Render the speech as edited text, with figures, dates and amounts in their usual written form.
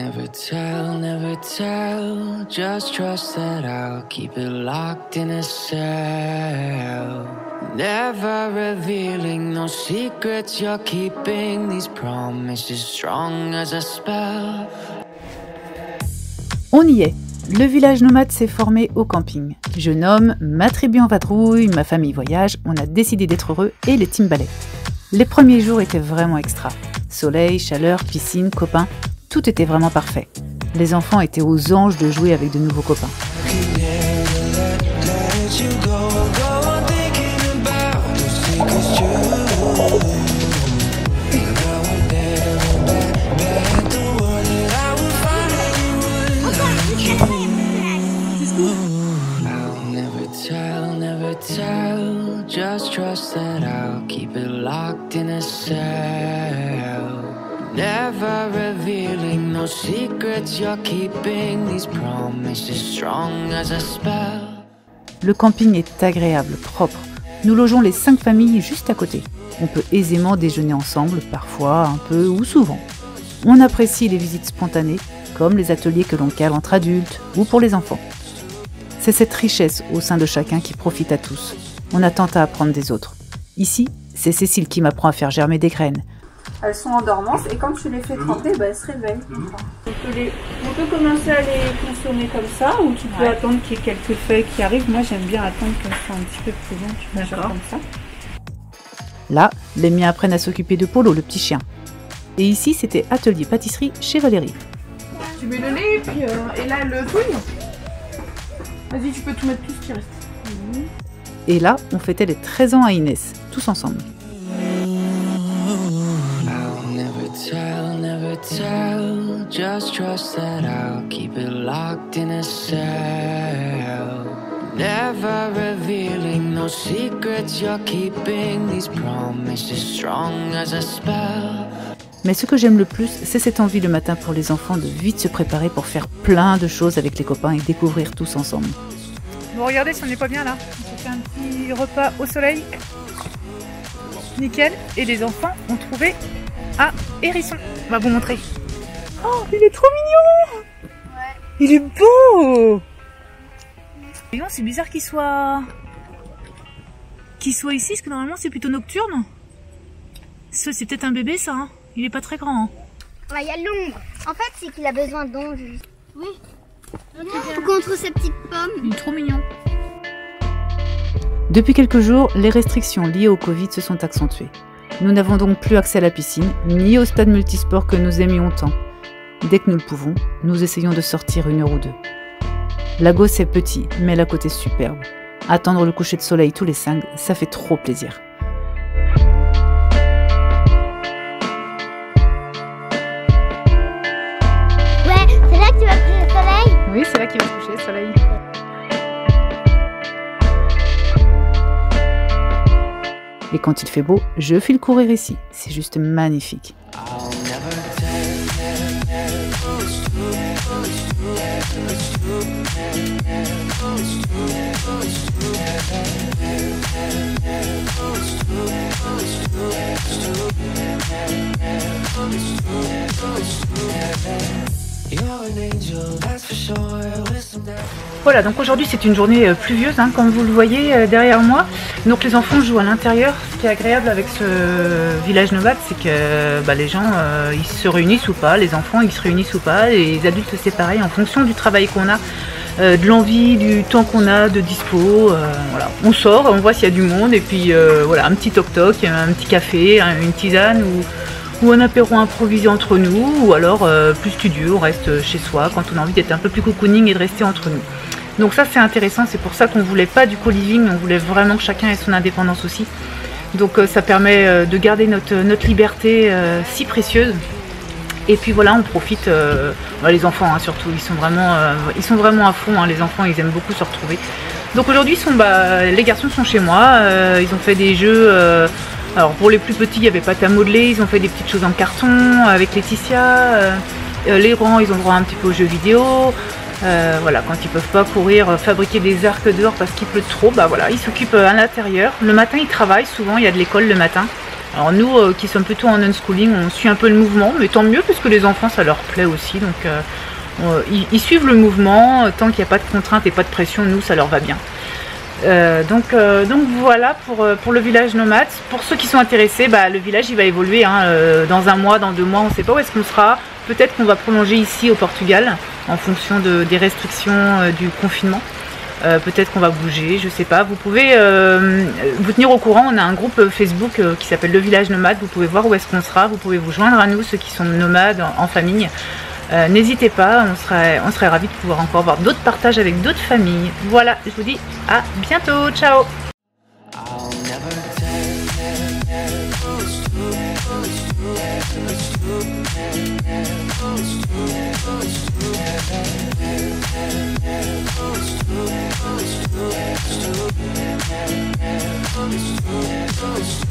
never tell. Just trust that I'll keep it locked in a cell. Never revealing no secrets you're keeping. These promises strong as a spell. On y est. Le village nomade s'est formé au camping. Jeune homme, ma tribu en vadrouille, ma famille voyage, on a décidé d'être heureux et les team balais. Les premiers jours étaient vraiment extra. Soleil, chaleur, piscine, copains, tout était vraiment parfait. Les enfants étaient aux anges de jouer avec de nouveaux copains. Just trust that I'll keep it locked in a cell. Never revealing no secrets you're keeping. These promises strong as a spell. Le camping est agréable, propre. Nous logeons les 5 familles juste à côté. On peut aisément déjeuner ensemble, parfois, un peu ou souvent. On apprécie les visites spontanées, comme les ateliers que l'on cale entre adultes ou pour les enfants. C'est cette richesse au sein de chacun qui profite à tous. On a tant à apprendre des autres. Ici, c'est Cécile qui m'apprend à faire germer des graines. Elles sont en dormance et quand tu les fais tremper, elles se réveillent. On peut commencer à les consommer comme ça ou tu peux attendre qu'il y ait quelques feuilles qui arrivent. Moi j'aime bien attendre qu'elles soient un petit peu plus longues. Tu peux faire comme ça. Là, les miens apprennent à s'occuper de Polo, le petit chien. Et ici, c'était atelier pâtisserie chez Valérie. Tu mets le lait et là le fouille. Vas-y, tu peux tout mettre tout ce qui reste. Et là, on fêtait les 13 ans à Inès, tous ensemble. Never tell, just trust that I'll keep it locked in a cell. Never revealing no secrets you're keeping. These promises strong as a spell. Mais ce que j'aime le plus, c'est cette envie le matin pour les enfants de vite se préparer pour faire plein de choses avec les copains et découvrir tous ensemble. Bon, regardez si on n'est pas bien là. On s'est fait un petit repas au soleil. Nickel. Et les enfants ont trouvé un hérisson. On va vous montrer. Oh, il est trop mignon. Ouais. Il est beau. Et non, c'est bizarre qu'il soit ici, parce que normalement c'est plutôt nocturne. C'est peut-être un bébé ça, hein. Il est pas très grand. Hein. Ah, il y a l'ombre. En fait, c'est qu'il a besoin d'ombre. Oui. Contre ces petites pommes. Il est trop mignon. Depuis quelques jours, les restrictions liées au Covid se sont accentuées. Nous n'avons donc plus accès à la piscine, ni au stade multisport que nous aimions tant. Dès que nous le pouvons, nous essayons de sortir 1 heure ou 2. Lagos est petit, mais la côte est superbe. Attendre le coucher de soleil tous les 5, ça fait trop plaisir. Ouais, c'est là que tu vas coucher le soleil? Oui, c'est là qu'il va se coucher le soleil. Et quand il fait beau, je file courir ici. C'est juste magnifique. Voilà, donc aujourd'hui c'est une journée pluvieuse, hein, comme vous le voyez derrière moi. Donc les enfants jouent à l'intérieur. Ce qui est agréable avec ce village nomade, c'est que les gens ils se réunissent ou pas, les enfants ils se réunissent ou pas, et les adultes c'est pareil en fonction du travail qu'on a, de l'envie, du temps qu'on a, de dispo. Voilà. On sort, on voit s'il y a du monde, et puis voilà, un petit toc-toc, un petit café, une tisane ou un apéro improvisé entre nous, ou alors plus studieux, on reste chez soi quand on a envie d'être un peu plus cocooning et de rester entre nous. Donc ça c'est intéressant, c'est pour ça qu'on ne voulait pas du co-living, on voulait vraiment que chacun ait son indépendance aussi. Donc ça permet de garder notre liberté si précieuse. Et puis voilà, on profite, les enfants hein, surtout, ils sont vraiment à fond, hein, les enfants ils aiment beaucoup se retrouver. Donc aujourd'hui les garçons sont chez moi, ils ont fait des jeux, alors pour les plus petits il n'y avait pas à modeler, ils ont fait des petites choses en carton avec Laetitia, les grands ils ont droit un petit peu aux jeux vidéo. Voilà, quand ils peuvent pas courir, fabriquer des arcs dehors parce qu'il pleut trop, voilà, ils s'occupent à l'intérieur. Le matin ils travaillent, souvent il y a de l'école le matin. Alors nous qui sommes plutôt en unschooling, on suit un peu le mouvement, mais tant mieux parce que les enfants ça leur plaît aussi, donc ils suivent le mouvement, tant qu'il n'y a pas de contraintes et pas de pression, nous ça leur va bien. Donc voilà pour le village nomade. Pour ceux qui sont intéressés, le village il va évoluer dans un mois, dans 2 mois, on ne sait pas où est-ce qu'on sera. Peut-être qu'on va prolonger ici au Portugal en fonction des restrictions du confinement. Peut-être qu'on va bouger, je sais pas. Vous pouvez vous tenir au courant. On a un groupe Facebook qui s'appelle Le Village Nomade. Vous pouvez voir où est-ce qu'on sera. Vous pouvez vous joindre à nous, ceux qui sont nomades en famille. N'hésitez pas, on serait ravis de pouvoir encore voir d'autres partages avec d'autres familles. Voilà, je vous dis à bientôt, ciao. It's